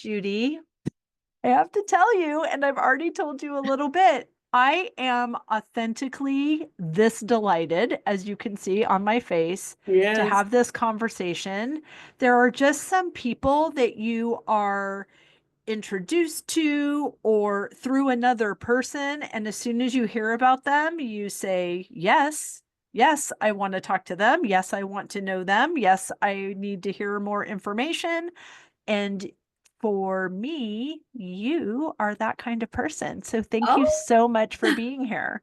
Judy, I have to tell you, and I've already told you a little bit, I am authentically this delighted, as you can see on my face, to Yes. have this conversation. There are just some people that you are introduced to or through another person. And as soon as you hear about them, you say, yes, yes, I want to talk to them. Yes, I want to know them. Yes, I need to hear more information. And for me, you are that kind of person. So thank you Oh, so much for being here.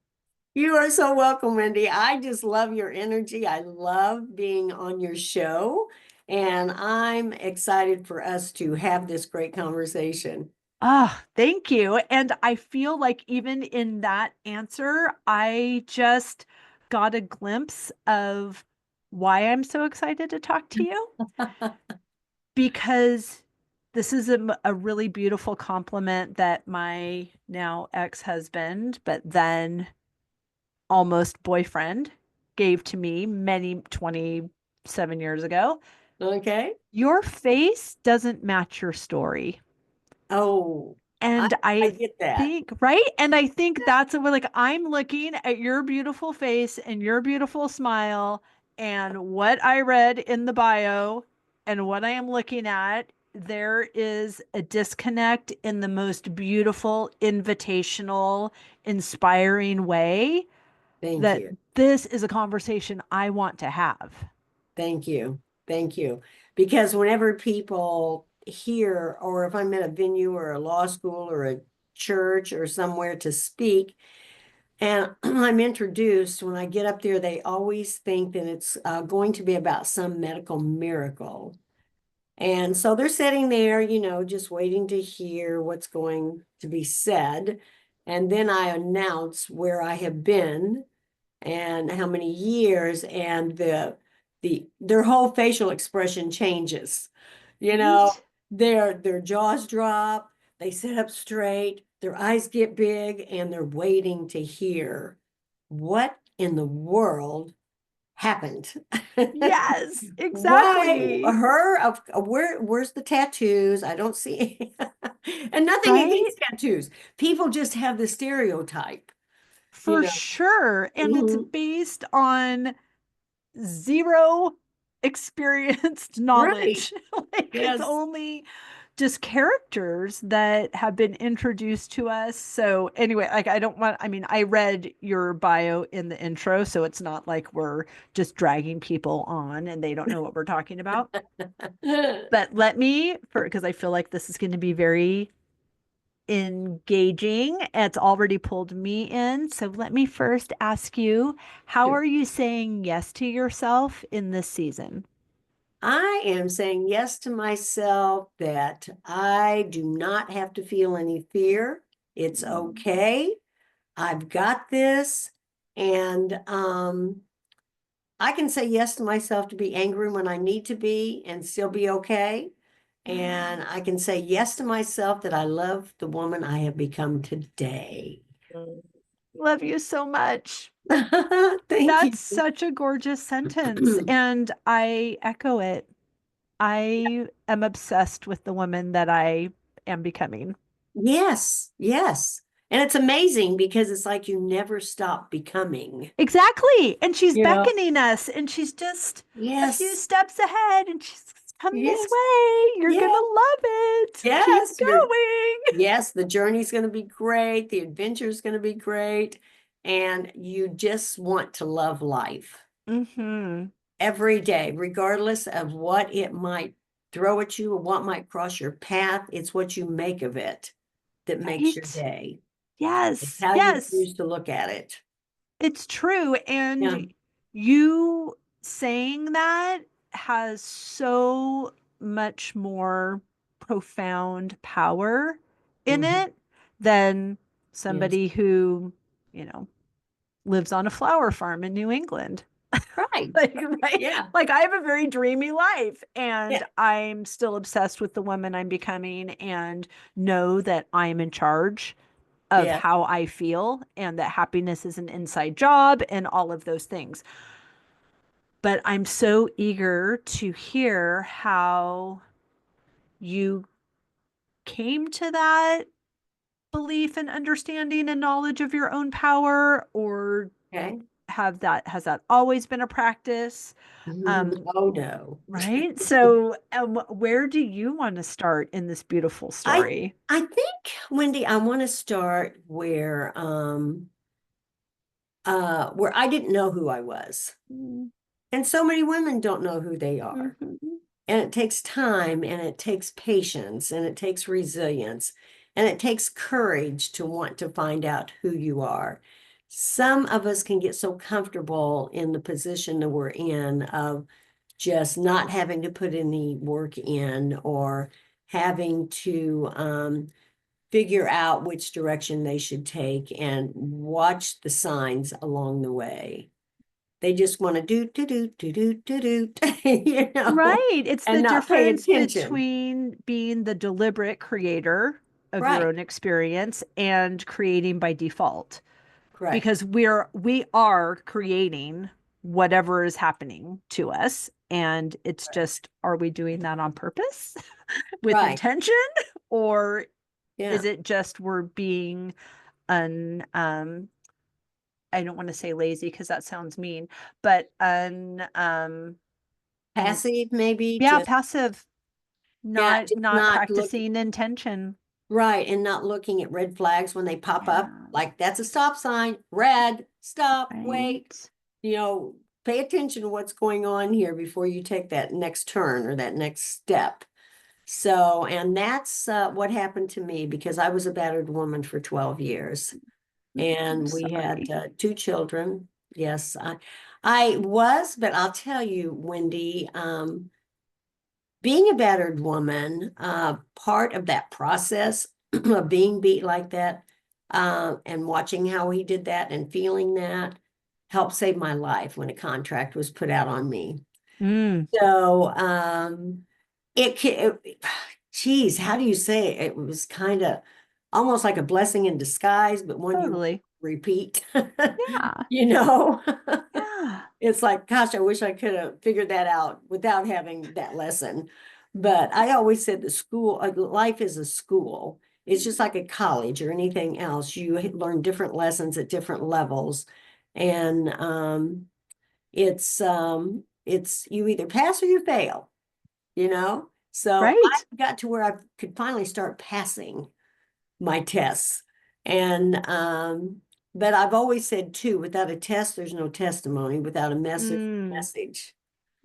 you are so welcome, Wendy. I just love your energy. I love being on your show, and I'm excited for us to have this great conversation. Ah, thank you. And I feel like even in that answer, I just got a glimpse of why I'm so excited to talk to you because this is a really beautiful compliment that my now ex-husband, but then almost boyfriend gave to me many 27 years ago. Okay. Your face doesn't match your story. Oh, I, And I I get that. think, right? And I think that's what, like, I'm looking at your beautiful face and your beautiful smile and what I read in the bio and what I am looking at. There is a disconnect in the most beautiful, invitational, inspiring way Thank that you. this is a conversation I want to have. Thank you. Thank you. Because whenever people hear, or if I'm at a venue or a law school or a church or somewhere to speak, and I'm introduced, when I get up there, they always think that it's going to be about some medical miracle. And so they're sitting there, just waiting to hear what's going to be said. And then I announce where I have been and how many years, and their whole facial expression changes. You know, Right? their jaws drop, they sit up straight, their eyes get big, and they're waiting to hear what in the world happened. Yes, Why exactly. her of where's the tattoos? I don't see. And nothing Right? against tattoos. People just have the stereotype, you For know. sure. And it's Mhm. based on zero experienced Right. knowledge. Like it's Yes. only just characters that have been introduced to us. So anyway, like I don't want, I mean, I read your bio in the intro, so it's not like we're just dragging people on and they don't know what we're talking about. But let me, for because I feel like this is going to be very engaging. It's already pulled me in. So let me first ask you, how Sure. are you saying yes to yourself in this season? I am saying yes to myself that I do not have to feel any fear. It's okay. I've got this. And I can say yes to myself to be angry when I need to be and still be okay. And I can say yes to myself that I love the woman I have become today. Love you so much. Thank That's you. such a gorgeous sentence. And I echo it. I am obsessed with the woman that I am becoming. Yes, yes. And it's amazing because it's like you never stop becoming, Exactly. And she's you know? beckoning us, and she's just a few Yes, steps ahead, and she's come this yes, way. You're going yes, to love it. Keep yes. going. Yes, the journey's going to be great. The adventure's going to be great. And you just want to love life Mm-hmm. every day, regardless of what it might throw at you or what might cross your path. It's what you make of it that makes your Right. day. It's Yes. how you Yes. choose to look at it. It's true. Yeah. And you saying that has so much more profound power in Mhm. it than Yes. somebody who, you know, lives on a flower farm in New England. Right. Like, right? Yeah. Like I have a very dreamy life and Yeah. I'm still obsessed with the woman I'm becoming and know that I'm in charge of Yes. how I feel and that happiness is an inside job and all of those things. But I'm so eager to hear how you came to that belief and understanding and knowledge of your own power, or Okay. has that always been a practice? Oh no. Right. So, where do you want to start in this beautiful I story? I think, Wendy, I want to start where I didn't know who I was. Mm-hmm. And so many women don't know who they are. And it takes time and it takes patience and it takes resilience and it takes courage to want to find out who you are. Some of us can get so comfortable in the position that we're in of just not having to put any work in or having to figure out which direction they should take and watch the signs along the way. They just want to do, Right. It's and the not pay difference attention. between being the deliberate creator of your Right, own experience and creating by default. correct. Because we are creating whatever is happening to us. And it's just, are we doing that on purpose with Right. intention? Or Yeah. is it just we're being un I don't want to say lazy because that sounds mean, but Passive, maybe yeah, just, passive, yeah, not just not not look practicing intention. right and not looking at red flags when they pop up. Yeah, Like that's a stop sign, red, stop, wait, right. you know, pay attention to what's going on here before you take that next turn or that next step. So, and that's what happened to me because I was a battered woman for 12 years. I'm And we had sorry. two children. Yes, I was, but I'll tell you, Wendy, being a battered woman, part of that process of being beat like that, and watching how he did that and feeling that helped save my life when a contract was put out on me. Mm, So, geez, how do you say it? It was kind of almost like a blessing in disguise, but one you totally. repeat, Yeah. you know? Yeah. It's like, gosh, I wish I could have figured that out without having that lesson. But I always said the school, life is a school. It's just like a college or anything else. You learn different lessons at different levels. And it's you either pass or you fail, you know? So I Right. got to where I could finally start passing my tests. And but I've always said too, without a test, there's no testimony. Without a message, Mm, message.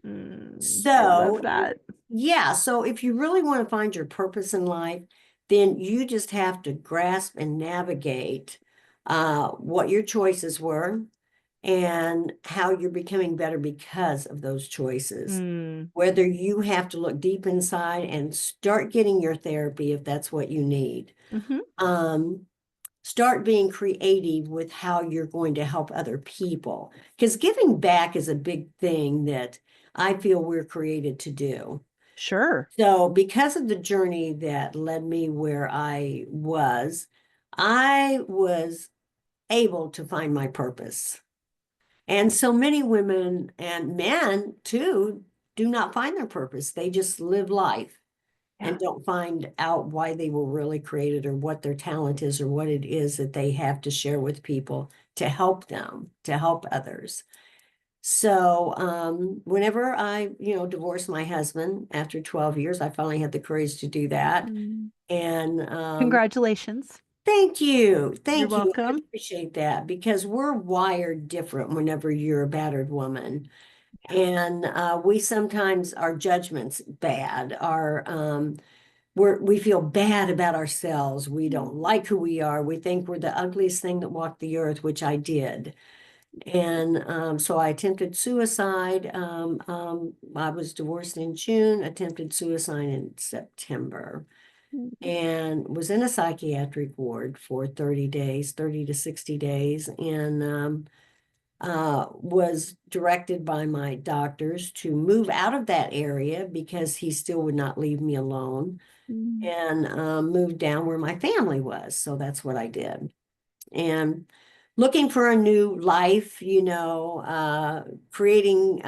I love So that. yeah, so if you really want to find your purpose in life, then you just have to grasp and navigate what your choices were and how you're becoming better because of those choices. Mm, Whether you have to look deep inside and start getting your therapy if that's what you need. hmm. Um, Start being creative with how you're going to help other people. Because giving back is a big thing that I feel we're created to do. Sure. So, because of the journey that led me where I was able to find my purpose. And so many women and men too do not find their purpose. They just live life and Yeah. don't find out why they were really created or what their talent is or what it is that they have to share with people to help them, to help others. So, whenever I, divorced my husband after 12 years, I finally had the courage to do that. Mm. And Congratulations. thank you. You're Thank you. I welcome. appreciate that because we're wired different whenever you're a battered woman. And we sometimes, our judgment's bad. We feel bad about ourselves. We don't like who we are. We think we're the ugliest thing that walked the earth, which I did. And so I attempted suicide. I was divorced in June, attempted suicide in September, Mm. and was in a psychiatric ward for 30 days, 30 to 60 days, and was directed by my doctors to move out of that area because he still would not leave me alone Mm. and moved down where my family was. So that's what I did. And looking for a new life, creating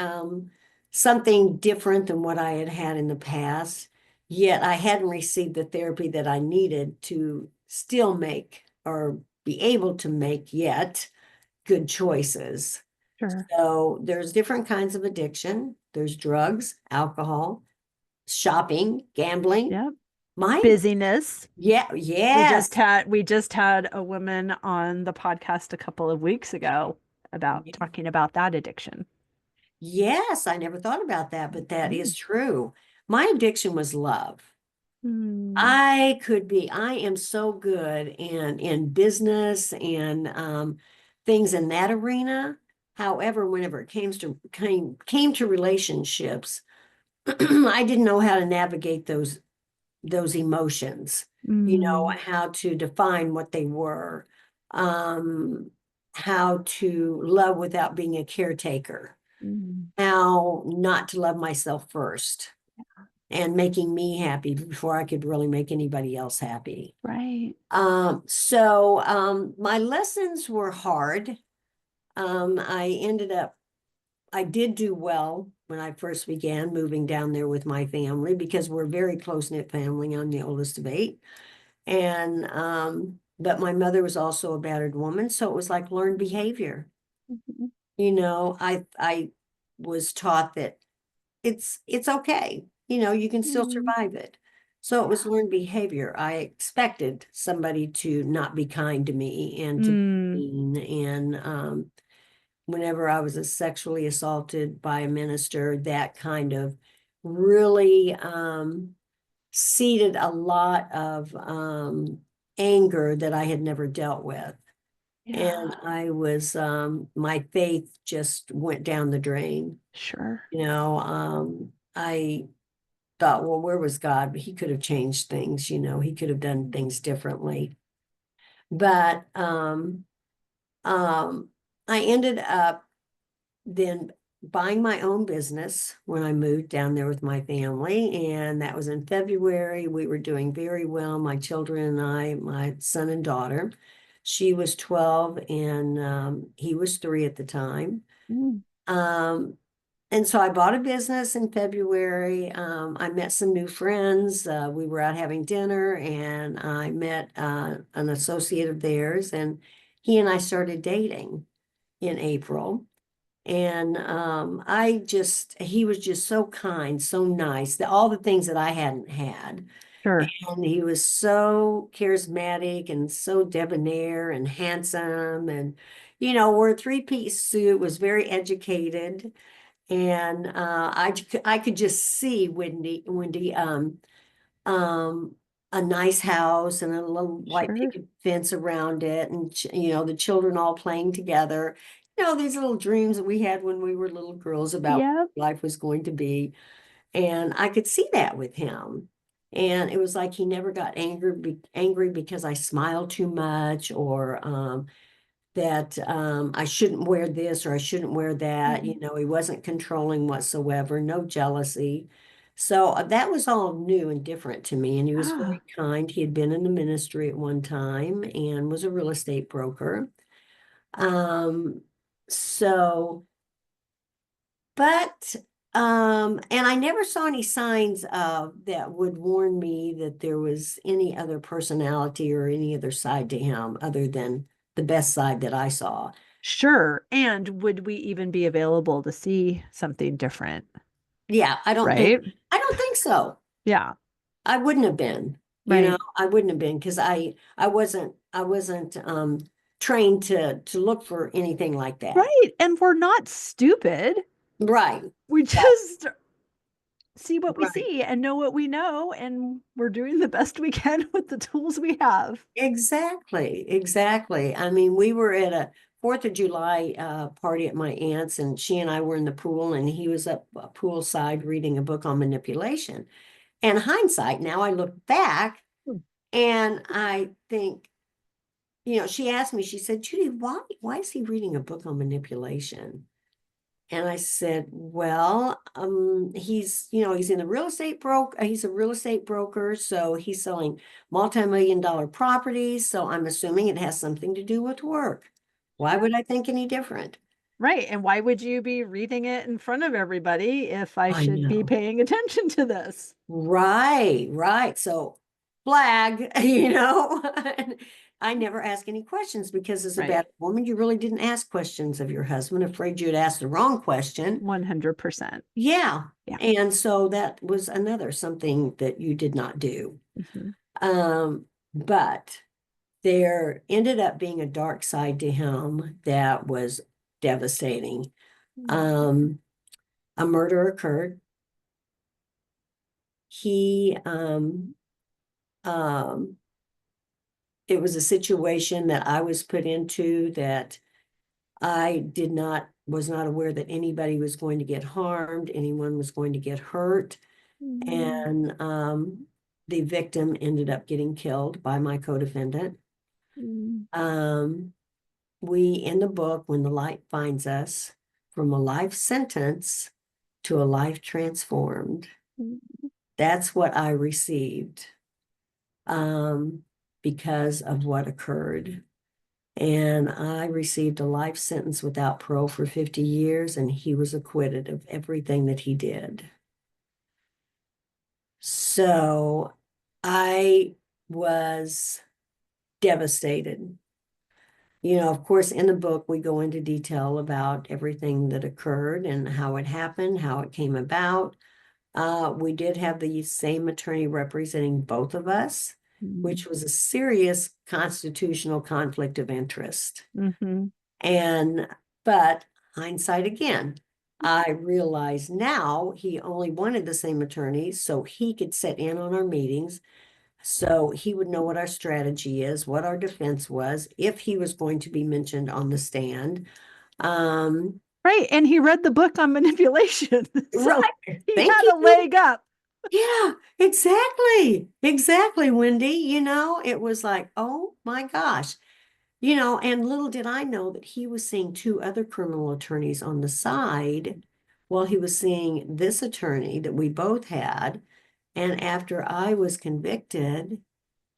something different than what I had had in the past. yet I hadn't received the therapy that I needed to still make or be able to make yet good choices. Sure. So there's different kinds of addiction. There's drugs, alcohol, shopping, gambling. Yep. My, Busyness. yeah, yes. We just had a woman on the podcast a couple of weeks ago about talking about that addiction. Yes, I never thought about that, but that Mm. is true. My addiction was love. Mm. I am so good in business and things in that arena. However, whenever it came to relationships, I didn't know how to navigate those emotions, Mm. how to define what they were, um, how to love without being a caretaker, Mm. how not to love myself first and making me happy before I could really make anybody else happy. Right. My lessons were hard. I did do well when I first began moving down there with my family because we're a very close-knit family. I'm the oldest of eight. But my mother was also a battered woman, so it was like learned behavior. Mhm. I was taught that it's okay. You can still Mm. survive it. So it was Yeah. learned behavior. I expected somebody to not be kind to me and to be Mm. mean. And whenever I was sexually assaulted by a minister, that kind of really seeded a lot of anger that I had never dealt with. And Yeah. my faith just went down the drain. Sure. I thought, well, where was God? He could have changed things, he could have done things differently. But um, I ended up then buying my own business when I moved down there with my family. And that was in February. We were doing very well, my children and I, my son and daughter. She was 12 and he was 3 at the time. Mm. Um, And so I bought a business in February. I met some new friends. We were out having dinner and I met an associate of theirs, and he and I started dating in April. And he was just so kind, so nice, all the things that I hadn't had. Sure. And he was so charismatic and so debonair and handsome. And, wore a three-piece suit, was very educated. And I could just see Wendy, um, a nice house and a little white Sure. picket fence around it, and the children all playing together. These little dreams that we had when we were little girls about Yep. what life was going to be, and I could see that with him. And it was like he never got angry because I smiled too much, or that I shouldn't wear this or I shouldn't wear that. Mhm. He wasn't controlling whatsoever, no jealousy. So that was all new and different to me. And he was Ah, very kind. He had been in the ministry at one time and was a real estate broker. Um, so, but, and I never saw any signs of that would warn me that there was any other personality or any other side to him other than the best side that I saw. sure. And would we even be available to see something different? Yeah, Right? I don't think so. Yeah. I wouldn't have been, Right. I wouldn't have been because I wasn't trained to look for anything like that. Right. And we're not stupid. Right. We Yeah, just see what we right. see and know what we know. And we're doing the best we can with the tools we have. Exactly. Exactly. I mean, we were at a 4th of July party at my aunt's, and she and I were in the pool, and he was up poolside reading a book on manipulation. And hindsight, now I look back Hmm. and I think, she asked me, she said, Judy, why is he reading a book on manipulation? And I said, well, he's in a real estate he's a real estate broker, so he's selling multi-million-dollar properties. So I'm assuming it has something to do with work. Why would I think any different? Right. And why would you be reading it in front of everybody if I I should be know. paying attention to this? Right, right. So flag, you know. I never ask any questions because as a Right. bad woman, you really didn't ask questions of your husband, afraid you'd ask the wrong question. 100%. Yeah. Yeah. And so that was another something that you did not do. Mhm. But there ended up being a dark side to him that was devastating. Um, a murder occurred. He um it was a situation that I was put into that I was not aware that anybody was going to get harmed, anyone was going to get hurt. Mhm. And the victim ended up getting killed by my co-defendant. Mhm. Um, we, in the book, When the Light Finds Us, from a life sentence to a life transformed, that's what I received because of what occurred. And I received a life sentence without parole for 50 years, and he was acquitted of everything that he did. So I was devastated. You know, of course, in the book, we go into detail about everything that occurred and how it happened, how it came about. We did have the same attorney representing both of us, which was a serious constitutional conflict of interest. Mhm. And, but hindsight again, I realize now he only wanted the same attorney so he could sit in on our meetings. So he would know what our strategy is, what our defense was, if he was going to be mentioned on the stand. Um, Right. And he read the book on manipulation. So right. he Thank had a you. leg up. Yeah, exactly. Exactly, Wendy. You know, it was like, oh my gosh. You know, and little did I know that he was seeing two other criminal attorneys on the side while he was seeing this attorney that we both had. And after I was convicted,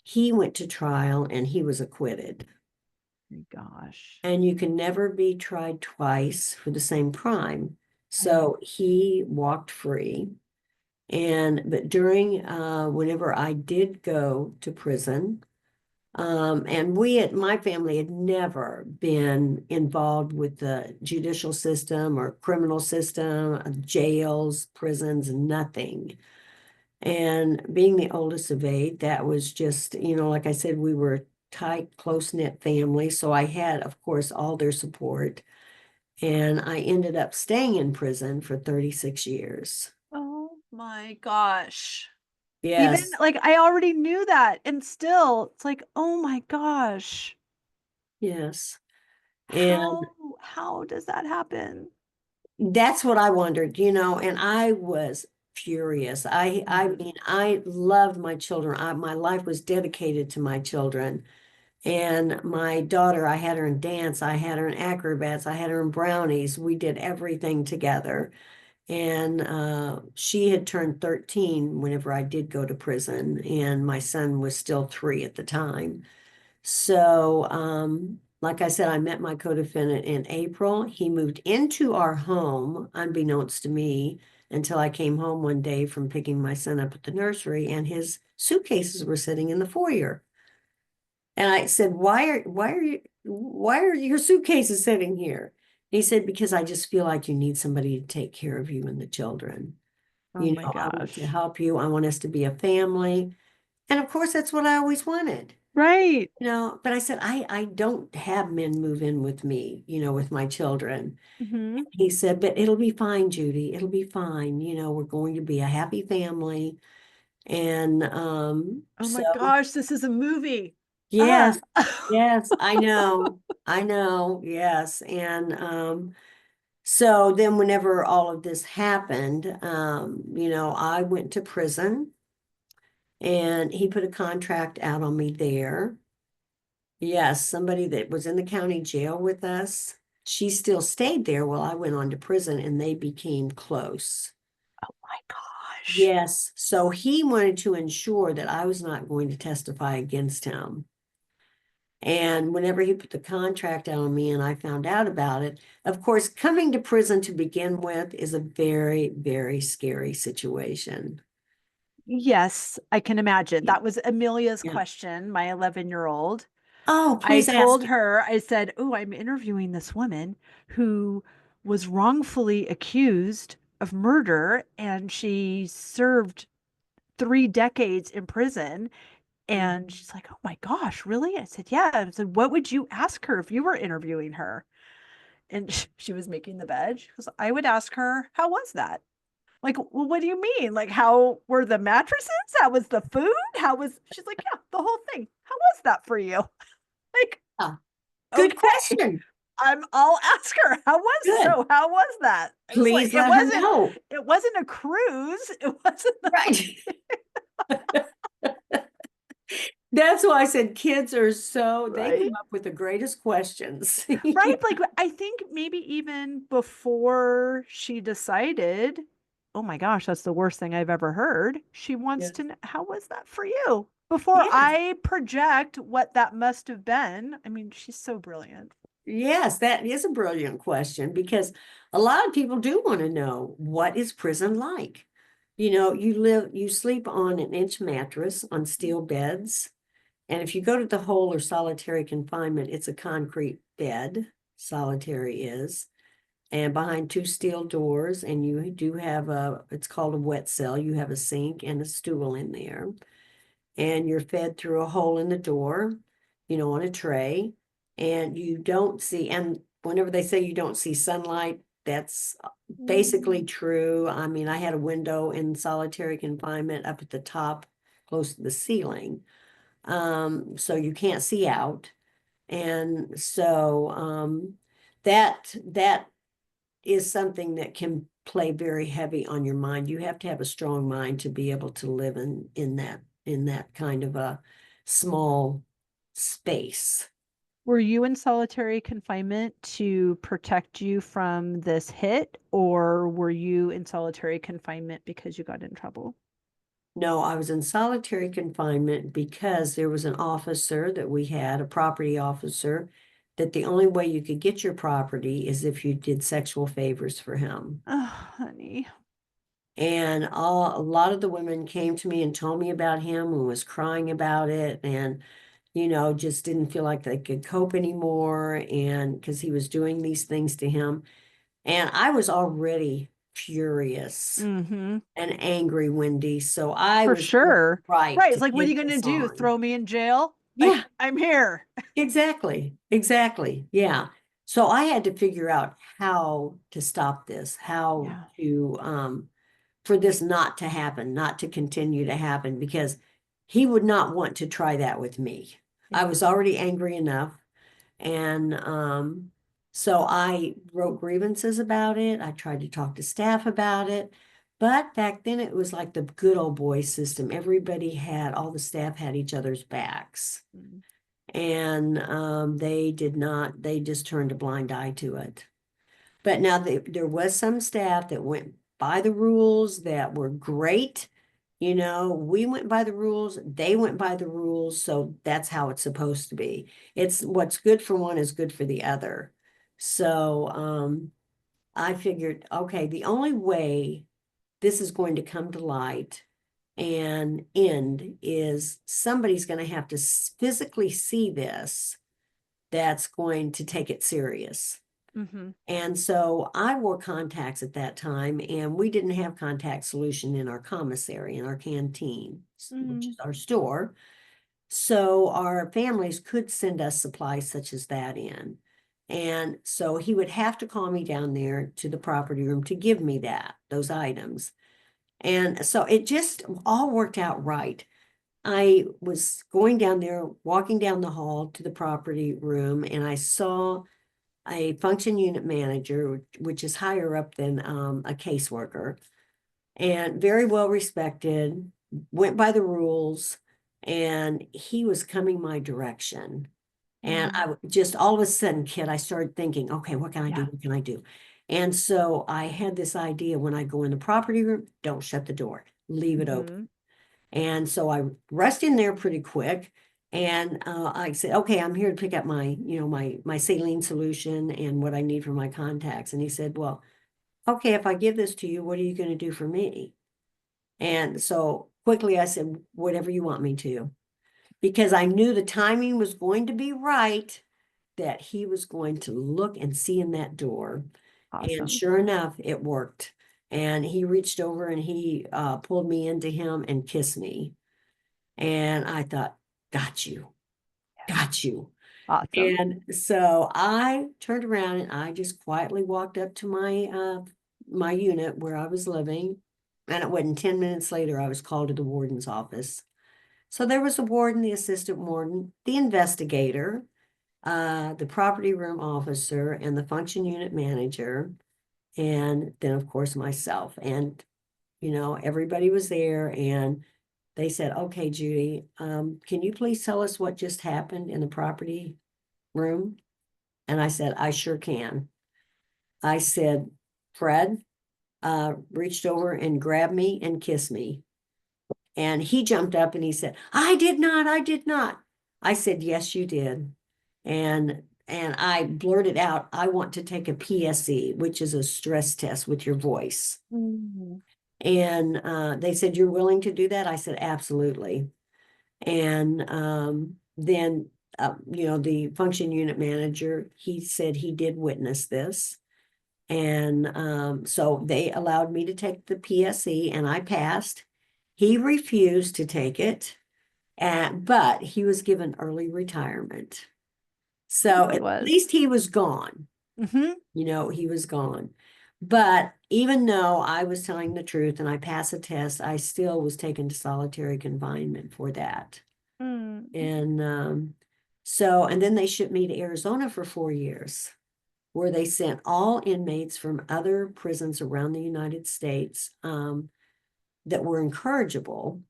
he went to trial and he was acquitted. My gosh. And you can never be tried twice for the same crime. Right. So he walked free. And but during whenever I did go to prison, and we at my family had never been involved with the judicial system or criminal system, jails, prisons, nothing. And being the oldest of eight, that was just, you know, like I said, we were a tight, close-knit family. So I had, of course, all their support. And I ended up staying in prison for 36 years. Oh my gosh. Even Yes, like I already knew that. And still, it's like, oh my gosh. yes. And How does that happen? that's what I wondered, you know, and I was furious. I Mhm. mean, I loved my children. My life was dedicated to my children. And my daughter, I had her in dance, I had her in acrobats, I had her in brownies. We did everything together. And she had turned 13 whenever I did go to prison, and my son was still 3 at the time. So, like I said, I met my co-defendant in April. He moved into our home, unbeknownst to me, until I came home one day from picking my son up at the nursery, and his suitcases were sitting in the foyer. And I said, why are your suitcases sitting here? He said, because I just feel like you need somebody to take care of you and the children. Oh You my know, I want to gosh. help you. I want us to be a family. And of course, that's what I always wanted. Right. You know, but I said, I don't have men move in with me, you know, with my children. Hmm. He said, but it'll be fine, Judy. It'll be fine. You know, we're going to be a happy family. And Oh my so gosh, this is a movie. yes, Ah. yes, I know. I know, yes. And so then whenever all of this happened, you know, I went to prison and he put a contract out on me there. Yes, somebody that was in the county jail with us. She still stayed there while I went on to prison and they became close. Oh my gosh. Yes, so he wanted to ensure that I was not going to testify against him. And whenever he put the contract out on me and I found out about it, of course, coming to prison to begin with is a very, very scary situation. Yes, I can imagine. Yeah. That was Amelia's Yeah. question, my 11-year-old. Oh, I please ask. told her, I said, "Oh, I'm interviewing this woman who was wrongfully accused of murder and she served 3 decades in prison." And Mhm. she's like, "Oh my gosh, really?" I said, "Yeah." I said, "What would you ask her if you were interviewing her?" And she was making the bed. She goes, "I would ask her, how was that?" Like, well, what do you mean? Like, how were the mattresses? How was the food? How was, she's like, "Yeah, the whole thing. How was that for you?" Like, Ah, good okay, question. I'll ask her. Good. How was that? I was like, Please let her know. it wasn't a cruise. It wasn't Right. That's why I said kids are so, they right. come up with the greatest questions. Right? Like, I think maybe even before she decided, oh my gosh, that's the worst thing I've ever heard. She wants Yes. to know, how was that for you? Before Yes. I project what that must have been. I mean, she's so brilliant. Yes, that is a brilliant question because a lot of people do want to know what is prison like. You sleep on an inch mattress on steel beds. And if you go to the whole or solitary confinement, it's a concrete bed, solitary is, and behind two steel doors. And you do have it's called a wet cell. You have a sink and a stool in there. And you're fed through a hole in the door, on a tray. And you don't see, and whenever they say you don't see sunlight, that's basically Mm. true. I mean, I had a window in solitary confinement up at the top, close to the ceiling. So you can't see out. And so that is something that can play very heavy on your mind. You have to have a strong mind to be able to live in that kind of a small space. Were you in solitary confinement to protect you from this hit, or were you in solitary confinement because you got in trouble? No, I was in solitary confinement because there was an officer that we had, a property officer, that the only way you could get your property is if you did sexual favors for him. Oh, honey. And a lot of the women came to me and told me about him and was crying about it and, just didn't feel like they could cope anymore. And because he was doing these things to him. And I was already furious Mm-hmm. and angry, Wendy. So I For was doing sure. right Right. It's to like, what are you take going to this do? on. Throw me in jail? Yeah, Like, I'm here. exactly. Exactly. Yeah. So I had to figure out how to stop this, how Yeah. to for this not to happen, not to continue to happen, because he would not want to try that with me. I Yeah. was already angry enough. And so I wrote grievances about it. I tried to talk to staff about it. But back then it was like the good old boy system. All the staff had each other's backs. Mm. And they just turned a blind eye to it. But now there was some staff that went by the rules that were great. We went by the rules, they went by the rules, so that's how it's supposed to be. It's what's good for one is good for the other. So I figured, okay, the only way this is going to come to light and end is somebody's going to have to physically see this that's going to take it serious. Mm-hmm. And so I wore contacts at that time, and we didn't have contact solution in our commissary, in our canteen, which Mm-hmm. is our store. So our families could send us supplies such as that in. And so he would have to call me down there to the property room to give me those items. And so it just all worked out right. I was going down there, walking down the hall to the property room, and I saw a function unit manager, which is higher up than a caseworker, and very well respected, went by the rules, and he was coming my direction. And Mm-hmm. I just all of a sudden, kid, I started thinking, okay, what can I do? Yeah. What can I do? And so I had this idea when I go in the property room, don't shut the door, leave it open. Mm-hmm. And so I rushed in there pretty quick And I said, okay, I'm here to pick up my, my saline solution and what I need for my contacts. And he said, well, okay, if I give this to you, what are you going to do for me? And so quickly I said, whatever you want me to, because I knew the timing was going to be right, that he was going to look and see in that door. And Awesome. sure enough, it worked. And he reached over and he pulled me into him and kissed me. And I thought, got you, got you. Awesome. And so I turned around and I just quietly walked up to my unit where I was living. And it wasn't 10 minutes later, I was called to the warden's office. So there was a warden, the assistant warden, the investigator, the property room officer, and the function unit manager, and then of course myself. And everybody was there, and they said, okay, Judy, can you please tell us what just happened in the property room? And I said, I sure can. I said, Fred reached over and grabbed me and kissed me. And he jumped up and he said, I did not, I did not. I said, yes, you did. And I blurted out, I want to take a PSE, which is a stress test with your voice. Mm. And they said, you're willing to do that? I said, absolutely. And then, the function unit manager, he said he did witness this. And so they allowed me to take the PSE and I passed. He refused to take it, but he was given early retirement. So He at was. least he was gone. Hmm. He was gone. But even though I was telling the truth and I passed a test, I still was taken to solitary confinement for that. Mm. And then they shipped me to Arizona for 4 years, where they sent all inmates from other prisons around the United States that were incorrigible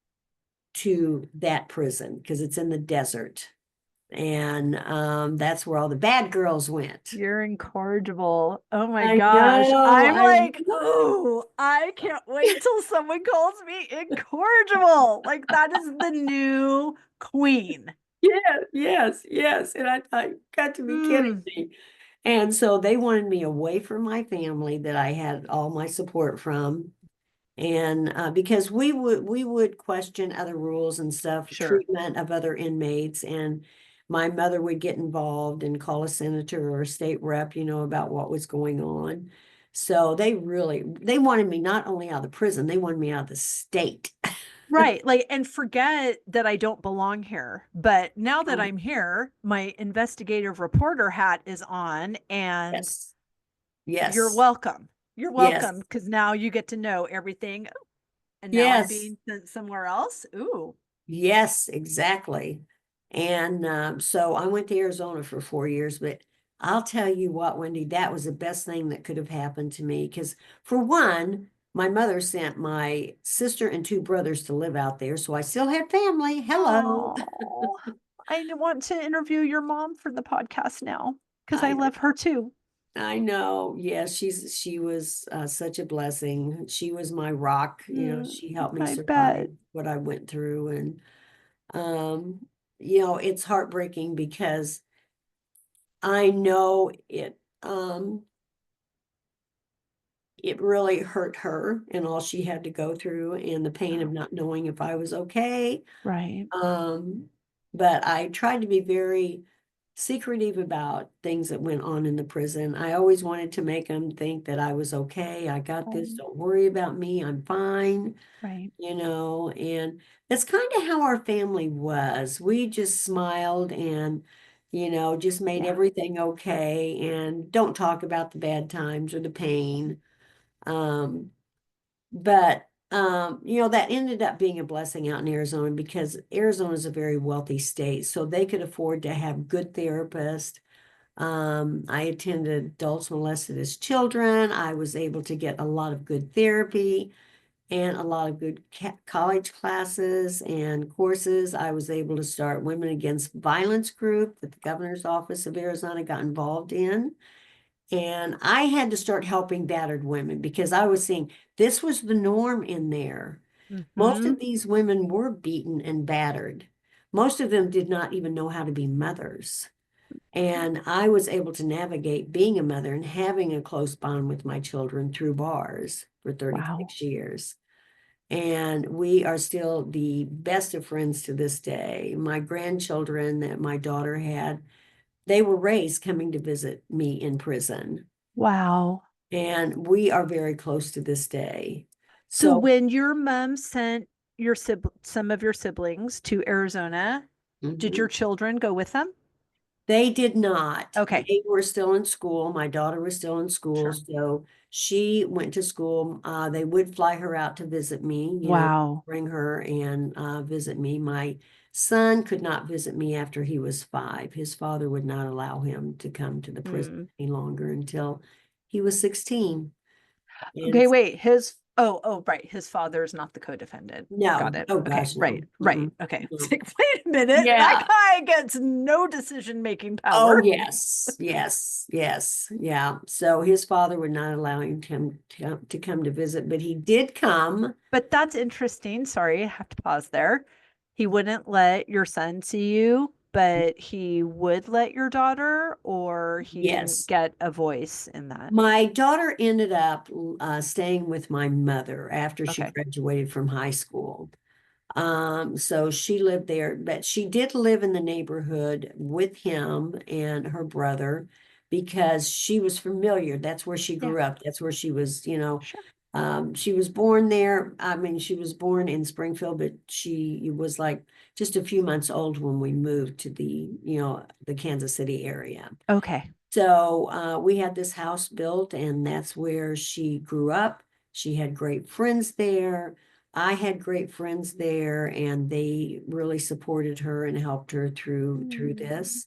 to that prison because it's in the desert. And that's where all the bad girls went. You're incorrigible. Oh my I gosh. know. I'm like, ooh, I can't wait till someone calls me incorrigible. Like that is the new queen. Yes, yes, yes. And I thought, you got to be kidding Mm, me. And so they wanted me away from my family that I had all my support from. And because we would question other rules and stuff, sure. treatment of other inmates, and my mother would get involved and call a senator or a state rep, about what was going on. So they wanted me not only out of the prison, they wanted me out of the state. Right. Like, and forget that I don't belong here. But now that Oh, I'm here, my investigative reporter hat is on, and yes, you're yes, welcome. You're yes, welcome because now you get to know everything. Oh, and now I'm yes. being sent somewhere else. Ooh. Yes, exactly. And so I went to Arizona for 4 years, but I'll tell you what, Wendy, that was the best thing that could have happened to me. Because for one, my mother sent my sister and two brothers to live out there. So I still had family. Hello. Oh, I want to interview your mom for the podcast now because I I love her too. I know. Yes, she was such a blessing. She was my rock. Mm, She helped me I bet. survive what I went through. And um, it's heartbreaking because I know it really hurt her and all she had to go through and the pain of Oh, not knowing if I was okay. right. Um, but I tried to be very secretive about things that went on in the prison. I always wanted to make them think that I was okay. I got this. Um, Don't worry about me. I'm fine. right. And that's kind of how our family was. We just smiled and, just made Yeah. everything okay and don't talk about the bad times or the pain. Um, but that ended up being a blessing out in Arizona because Arizona is a very wealthy state, so they could afford to have good therapists. I attended adults molested as children. I was able to get a lot of good therapy and a lot of good college classes and courses. I was able to start Women Against Violence group that the governor's office of Arizona got involved in. And I had to start helping battered women because I was seeing this was the norm in there. Most Mm-hmm. of these women were beaten and battered, most of them did not even know how to be mothers. And I was able to navigate being a mother and having a close bond with my children through bars for Wow. 36 years. And we are still the best of friends to this day. My grandchildren that my daughter had, they were raised coming to visit me in prison. Wow. And we are very close to this day. So So, when your mom sent some of your siblings to Arizona, did mhm. your children go with them? They did not. Okay. They were still in school. My daughter was still in school, Sure. so she went to school. They would fly her out to visit me, Wow. bring her and visit me. My son could not visit me after he was 5. His father would not allow him to come to the prison Hmm. any longer until he was 16. Okay, And wait. Right. His father is not the co-defendant. Got no, it. oh Okay, gosh, right, no. right. Mm-mm, Okay. It's no. like, wait a minute. That Yeah. guy gets no decision-making Oh, power. yes, yes, yes, yeah. So his father would not allow him to come to visit, but he did come. But that's interesting. Sorry, I have to pause there. He wouldn't let your son see you, but he would let your daughter, or he didn't Yes. get a voice in that. My daughter ended up staying with my mother after she Okay. graduated from high school. So she lived there, but she did live in the neighborhood with him and her brother because she was familiar. That's where she Yeah, grew up. That's where she was, sure. she was born there. I mean, she was born in Springfield, but she was like just a few months old when we moved to the Kansas City area. Okay. So we had this house built, and that's where she grew up. She had great friends there. I had great friends there, and they really supported her and helped her through Mm, this.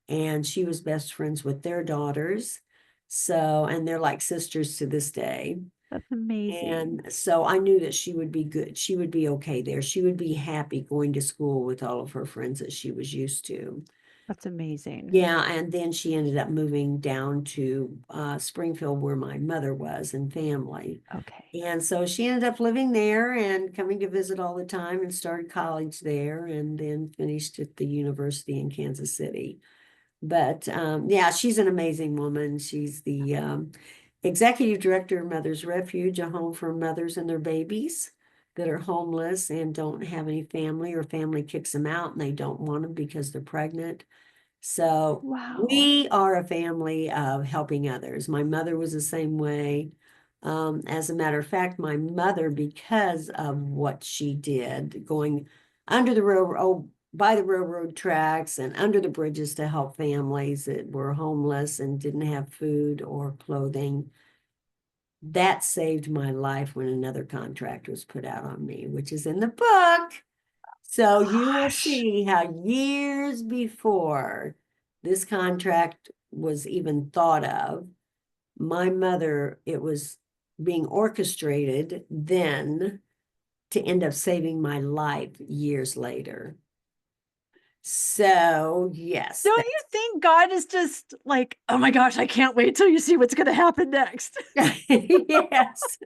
And she was best friends with their daughters. So, and they're like sisters to this day. that's amazing. And so I knew that she would be good. She would be okay there. She would be happy going to school with all of her friends that she was used to. That's amazing. Yeah, and then she ended up moving down to Springfield where my mother was and family. Okay. And so she ended up living there and coming to visit all the time and started college there and then finished at the university in Kansas City. But yeah, she's an amazing woman. She's the executive director of Mother's Refuge, a home for mothers and their babies that are homeless and don't have any family, or family kicks them out and they don't want them because they're pregnant. So Wow. we are a family of helping others. My mother was the same way. As a matter of fact, my mother, because of what she did, going under the railroad, by the railroad tracks and under the bridges to help families that were homeless and didn't have food or clothing, that saved my life when another contract was put out on me, which is in the book. So you will Gosh. see how years before this contract was even thought of, my mother, it was being orchestrated then to end up saving my life years later. So, yes, Don't you think God is just like, oh my gosh, I can't wait till you see what's going to happen next? yes.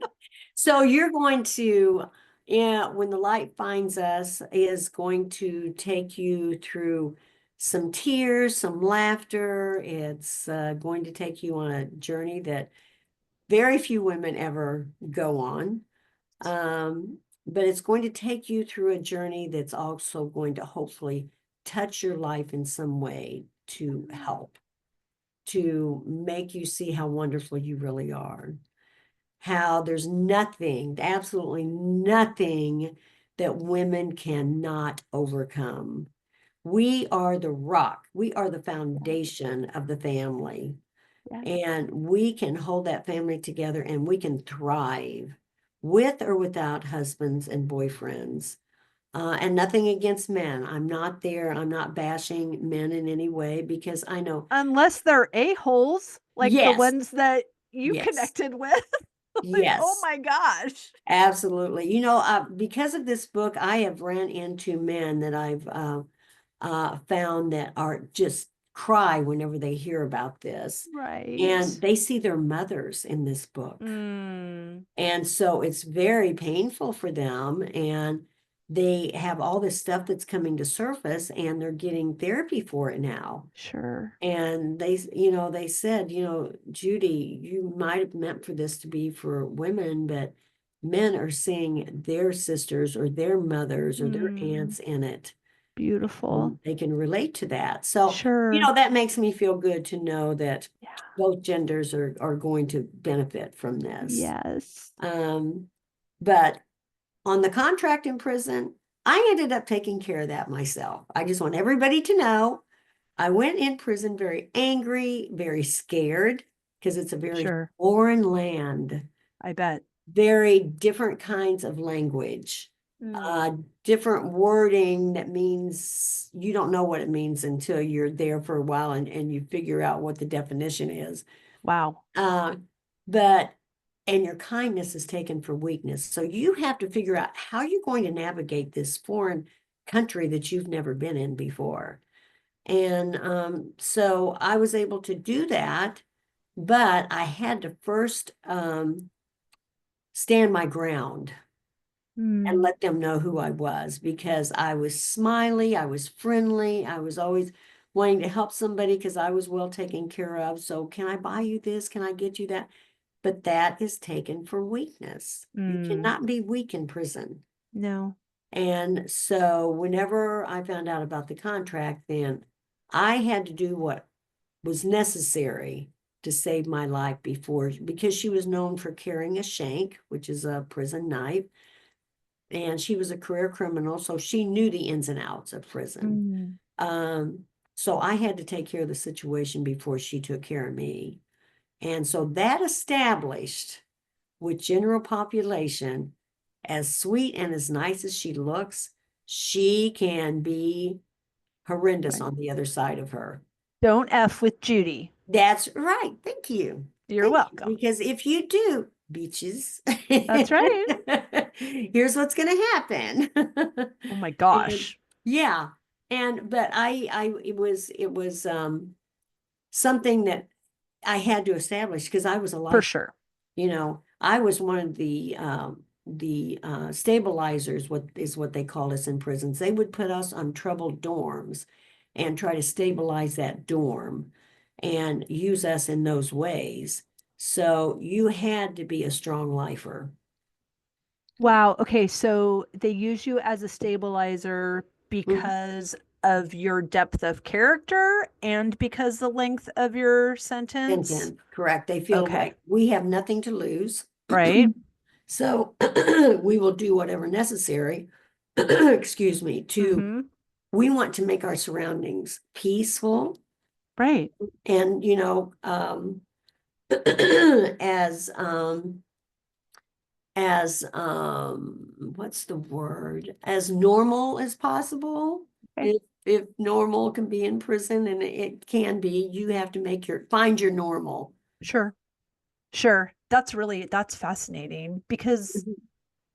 So you're going to, yeah, when the light finds us, is going to take you through some tears, some laughter. It's going to take you on a journey that very few women ever go on. Um, but it's going to take you through a journey that's also going to hopefully touch your life in some way to help, to make you see how wonderful you really are, how there's nothing, absolutely nothing that women cannot overcome. We are the rock. We are the foundation of the family. Yeah. And we can hold that family together and we can thrive with or without husbands and boyfriends. And nothing against men. I'm not there. I'm not bashing men in any way because I know, Unless they're a-holes like the yes, ones that you yes, connected with. Like, oh yes. my gosh. Absolutely. Because of this book, I have ran into men that I've found that are just cry whenever they hear about this. And Right. they see their mothers in this book. Mm, And so it's very painful for them. And they have all this stuff that's coming to surface and they're getting therapy for it now. Sure. And they said, Judy, you might have meant for this to be for women, but men are seeing their sisters or their mothers or their Mm, aunts in it. beautiful. They can relate to that. So, Sure. that makes me feel good to know that Yeah. both genders are going to benefit from this. Yes. Um, but on the contract in prison, I ended up taking care of that myself. I just want everybody to know I went in prison very angry, very scared, because it's a very Sure. foreign land, I bet. very different kinds of language, Mm, uh, different wording that means you don't know what it means until you're there for a while and you figure out what the definition is. wow. Uh, but and your kindness is taken for weakness. So you have to figure out how you're going to navigate this foreign country that you've never been in before. And so I was able to do that, but I had to first stand my ground and Mm, let them know who I was because I was smiley, I was friendly, I was always wanting to help somebody because I was well taken care of. So, can I buy you this? Can I get you that? But that is taken for weakness. You mm, cannot be weak in prison. no. And so, whenever I found out about the contract, then I had to do what was necessary to save my life because she was known for carrying a shank, which is a prison knife, and she was a career criminal, so she knew the ins and outs of prison. Mm, Um, so I had to take care of the situation before she took care of me. And so that established with general population, as sweet and as nice as she looks, she can be horrendous right. on the other side of her. Don't F with Judy. That's right. Thank you. You're Thank you. welcome. Because if you do, beaches, That's right. here's what's going to happen. Oh my And gosh. yeah. But it was something that I had to establish because I was a For life, sure. I was one of the stabilizers, what they called us in prisons. They would put us on troubled dorms and try to stabilize that dorm and use us in those ways. So you had to be a strong lifer. Wow. Okay. So they use you as a stabilizer Mhm. because of your depth of character and because the length of your sentence. Sentence, correct. They feel Okay. like we have nothing to lose. Right. So we will do whatever necessary, excuse me, Mm-hmm. we want to make our surroundings peaceful Right. and, as what's the word? As normal as possible. Okay. If normal can be in prison and it can be, you have to find your normal. Sure. Sure. That's fascinating because Mhm.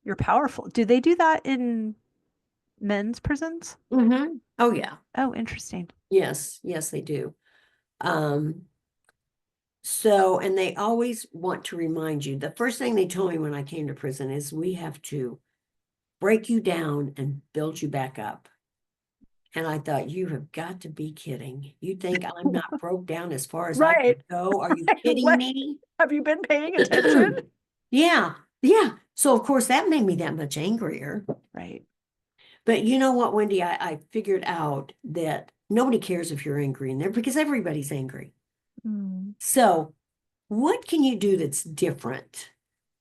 you're powerful. Do they do that in men's prisons? Oh yeah. Oh, interesting. Yes, yes, they do. Um, and they always want to remind you. The first thing they told me when I came to prison is we have to break you down and build you back up. And I thought, you have got to be kidding. You think I'm not broke down as far as I Right. could go? Are you kidding What me? have you been paying attention? Yeah, yeah. So of course that made me that much angrier. Right. But you know what, Wendy? I figured out that nobody cares if you're angry in there because everybody's angry. Mm, So what can you do that's different?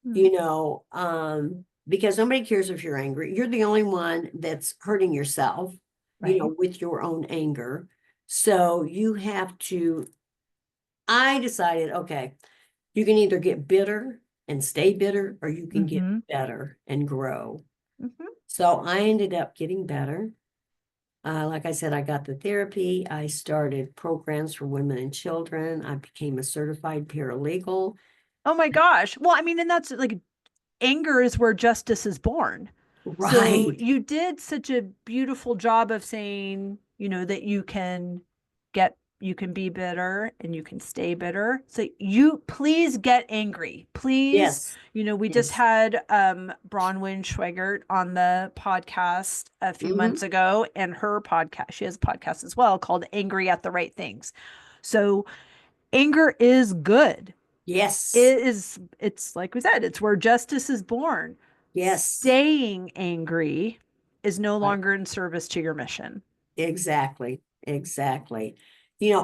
mm, Because nobody cares if you're angry. You're the only one that's hurting yourself, right. with your own anger. So you have to, I decided, okay, you can either get bitter and stay bitter, or you can get Mm-hmm. better and grow. Mm-hmm. So I ended up getting better. Like I said, I got the therapy. I started programs for women and children. I became a certified paralegal. Oh my gosh. Well, I mean, and that's like anger is where justice is born. So Right. you did such a beautiful job of saying, that you can get, You can be bitter and you can stay bitter. So you please get angry. Please, Yes. we just Yes. had Bronwyn Schweigert on the podcast a few months Hmm. ago, and her podcast, she has a podcast as well called Angry at the Right Things. So anger is good. Yes. It's like we said, it's where justice is born. Yes. Staying angry is no Right. longer in service to your mission. Exactly. Exactly.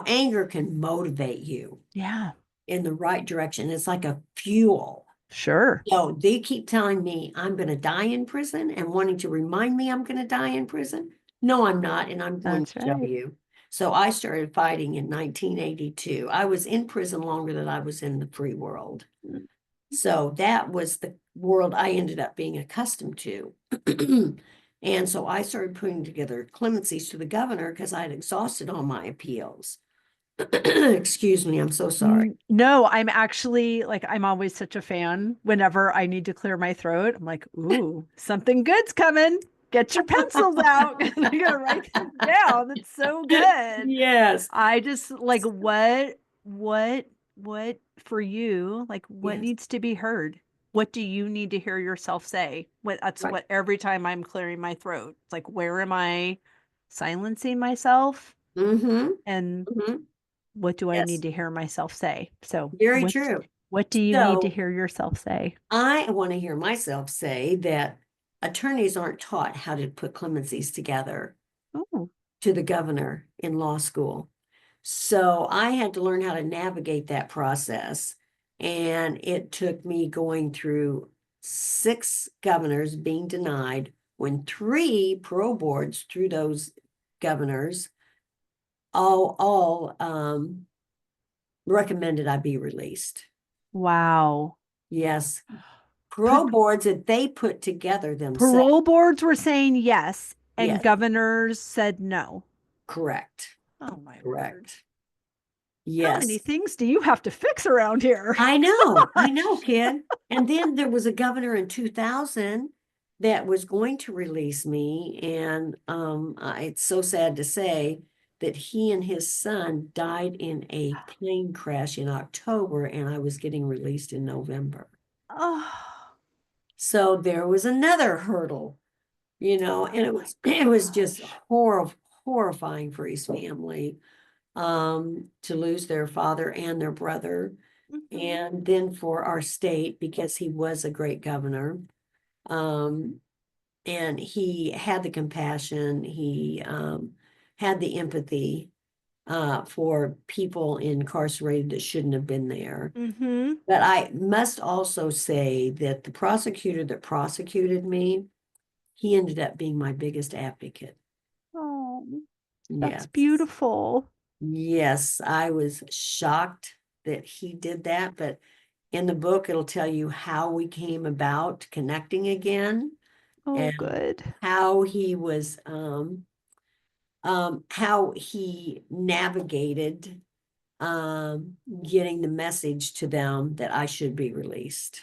Anger can motivate you Yeah, in the right direction. It's like a fuel. sure. So they keep telling me I'm going to die in prison and wanting to remind me I'm going to die in prison. No, I'm not. And I'm going to That's show right. you. So I started fighting in 1982. I was in prison longer than I was in the free world. So that was the world I ended up being accustomed to. And so I started putting together clemencies to the governor because I had exhausted all my appeals. Excuse me, I'm so sorry. No, I'm actually like, I'm always such a fan whenever I need to clear my throat. I'm like, ooh, something good's coming. Get your pencils out. I'm gonna write this down. It's so good. Yes, I just like what for you, like what yes, needs to be heard? What do you need to hear yourself say? That's right. what every time I'm clearing my throat. It's like, where am I silencing myself? Mm-hmm. And Mm-hmm. what do I need Yes, to hear myself say? So very true. what do you need to So hear yourself say? I want to hear myself say that attorneys aren't taught how to put clemencies together Oh, to the governor in law school. So I had to learn how to navigate that process. And it took me going through 6 governors being denied when 3 parole boards through those governors all recommended I be released. wow. Yes. P- Parole boards that they put together themselves. Parole boards were saying yes, and Yes, governors said no. correct. Oh my word. Correct. How many Yes. things do you have to fix around here? I know, kid. And then there was a governor in 2000 that was going to release me. And it's so sad to say that he and his son died in a plane crash in October, and I was getting released in November. Oh, So there was another hurdle, and oh it my was it was just gosh. horrifying for his family to lose their father and their brother. Mhm. And then for our state, because he was a great governor, um, and he had the compassion, he had the empathy for people incarcerated that shouldn't have been there. Mm-hmm. But I must also say that the prosecutor that prosecuted me, he ended up being my biggest advocate. Oh, that's Yes. beautiful. Yes, I was shocked that he did that, but in the book, it'll tell you how we came about connecting again Oh, and good. how he was, how he navigated, getting the message to them that I should be released.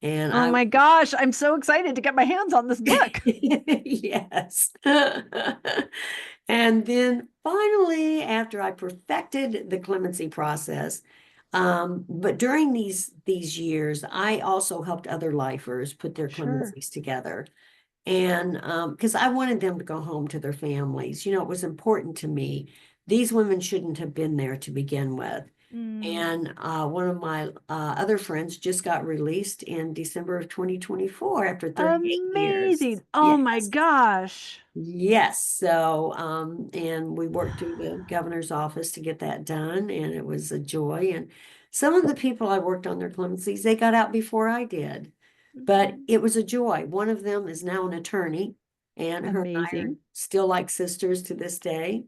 And Oh I, my gosh, I'm so excited to get my hands on this book. yes. And then finally, after I perfected the clemency process, but during these years, I also helped other lifers put their Sure. clemencies together. And because I wanted them to go home to their families. It was important to me. These women shouldn't have been there to begin with. Mm, And one of my other friends just got released in December of 2024 after 38 years. amazing. Oh my Yes. gosh. Yes. So, and we worked through the governor's office to get that done, and it was a joy. And some of the people I worked on their clemencies, they got out before I did, but Mhm. it was a joy. One of them is now an attorney, and her and I are Amazing. still like sisters to this day.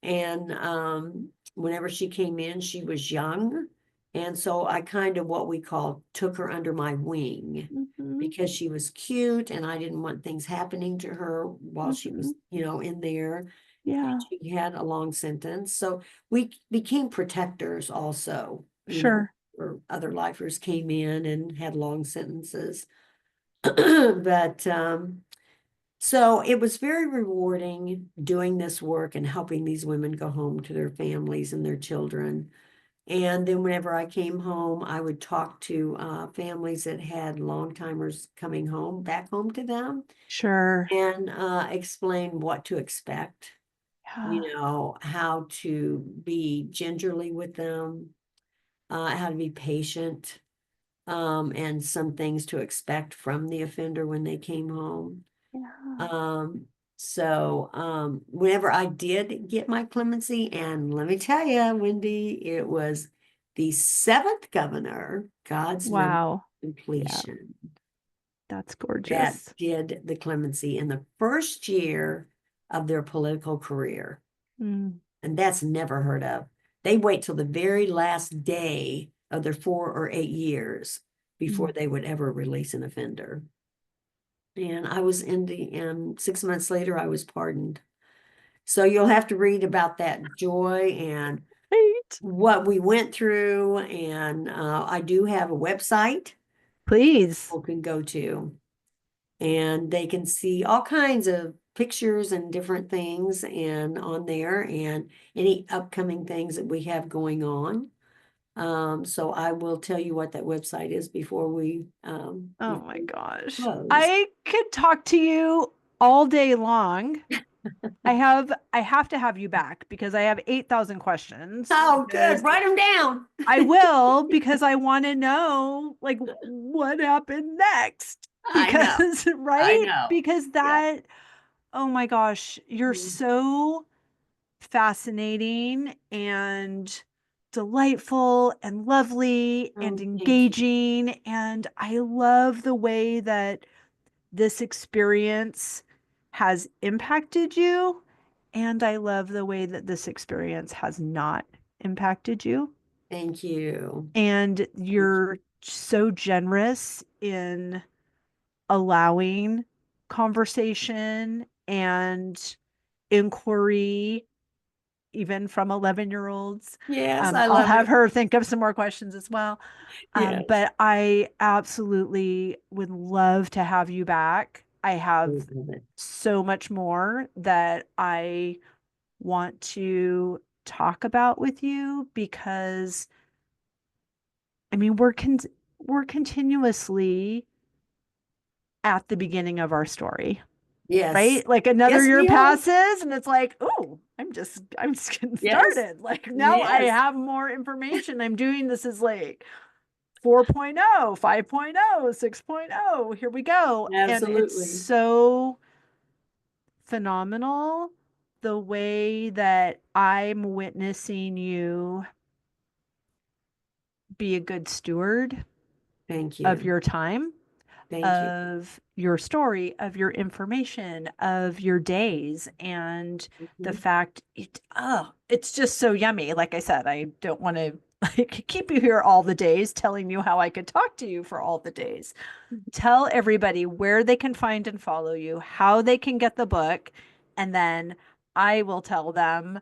And whenever she came in, she was young. And so I kind of what we call took her under my wing Hmm. because she was cute and I didn't want things happening to her while she Hmm. was, in there. And Yeah, she had a long sentence. So we became protectors also, sure. or other lifers came in and had long sentences. But So it was very rewarding doing this work and helping these women go home to their families and their children. And then whenever I came home, I would talk to families that had long timers coming home, back home to them, Sure. and explain what to expect, Yeah. how to be gingerly with them, how to be patient, and some things to expect from the offender when they came home. Yeah. Um, Whenever I did get my clemency, and let me tell you, Wendy, it was the seventh governor, God's number Wow. Yeah, completion, that's that gorgeous. did the clemency in the first year of their political career. Mm, And that's never heard of. They wait till the very last day of their 4 or 8 years before mm. they would ever release an offender. And I was in and 6 months later, I was pardoned. So you'll have to read about that joy and Right. what we went through. And I do have a website Please. people can go to, and they can see all kinds of pictures and different things and on there and any upcoming things that we have going on. So I will tell you what that website is Oh before my we gosh. close. I could talk to you all day long. I have to have you back because I have 8,000 questions Oh, good. because Write them down. I will because I want to know like what happened next I know. because I right? know. Because Yeah. that oh my gosh, you're Mm. so fascinating and delightful and lovely and Oh, thank you. engaging. And I love the way that this experience has impacted you. And I love the way that this experience has not impacted you. Thank you. And Thank you're so generous in allowing conversation and inquiry even from 11-year-olds. Yes, I I'll love have it. her think of some more questions as well. Yes. But I absolutely would love to have you back. I I have love it. so much more that I want to talk about with you because I mean we're continuously at the beginning of our story, Yes. right? Like another Yes, year we are. passes and it's like, oh, I'm just getting Yes. started. Like now I Yes. have more information. I'm doing this as like 4.0, 5.0, 6.0. Here we go. And it's Absolutely. so phenomenal the way that I'm witnessing you be a good steward Thank of you. your time, Thank you. of your story, of your information, of your days, and the Mhm. fact it's just so yummy. Like I said, I don't want to like keep you here all the days telling you how I could talk to you for all the days. Tell everybody where they can find and follow you, how they can get the book, and then I will tell them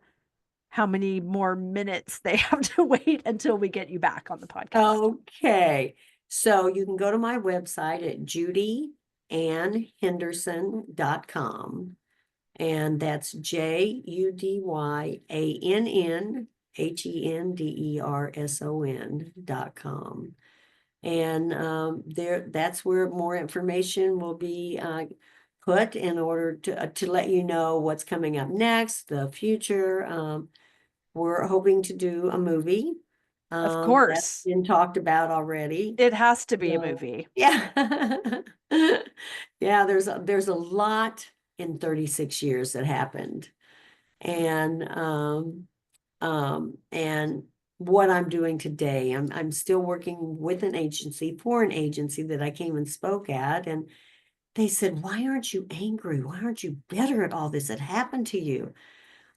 how many more minutes they have to wait until we get you back on the podcast. Okay. So you can go to my website at judyannhenderson.com. And that's JUDYANNHENDERSON.com. And that's where more information will be put in order to let you know what's coming up next, the future. We're hoping to do a movie. Of That's course, been talked about already. it has to be a So, movie. yeah. Yeah, there's a lot in 36 years that happened. And and what I'm doing today, I'm still working with an agency for an agency that I came and spoke at, and they said, "Why aren't you angry? Why aren't you bitter at all this that happened to you?"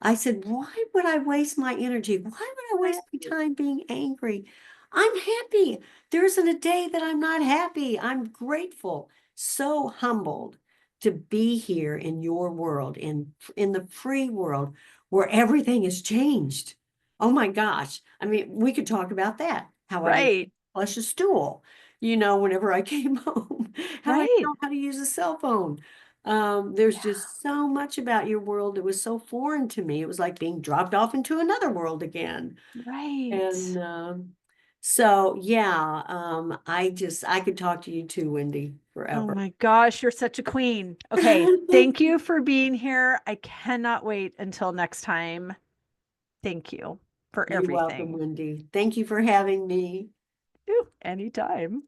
I said, why would I waste my energy? Why would I waste my time being angry? I'm happy. There isn't a day that I'm not happy. I'm grateful, so humbled to be here in your world, in the free world where everything has changed. Oh my gosh. I mean, we could talk about that. How I didn't Right, flush a stool, whenever I came home, how I didn't right, know how to use a cell phone. There's Yeah. just so much about your world that was so foreign to me. It was like being dropped off into another world again. And Right. so yeah, I could talk to you too, Wendy, Oh forever. my gosh, you're such a queen. Okay, thank you for being here. I cannot wait until next time. Thank you for You're welcome, everything. Wendy. Thank you for having me. Ooh, anytime.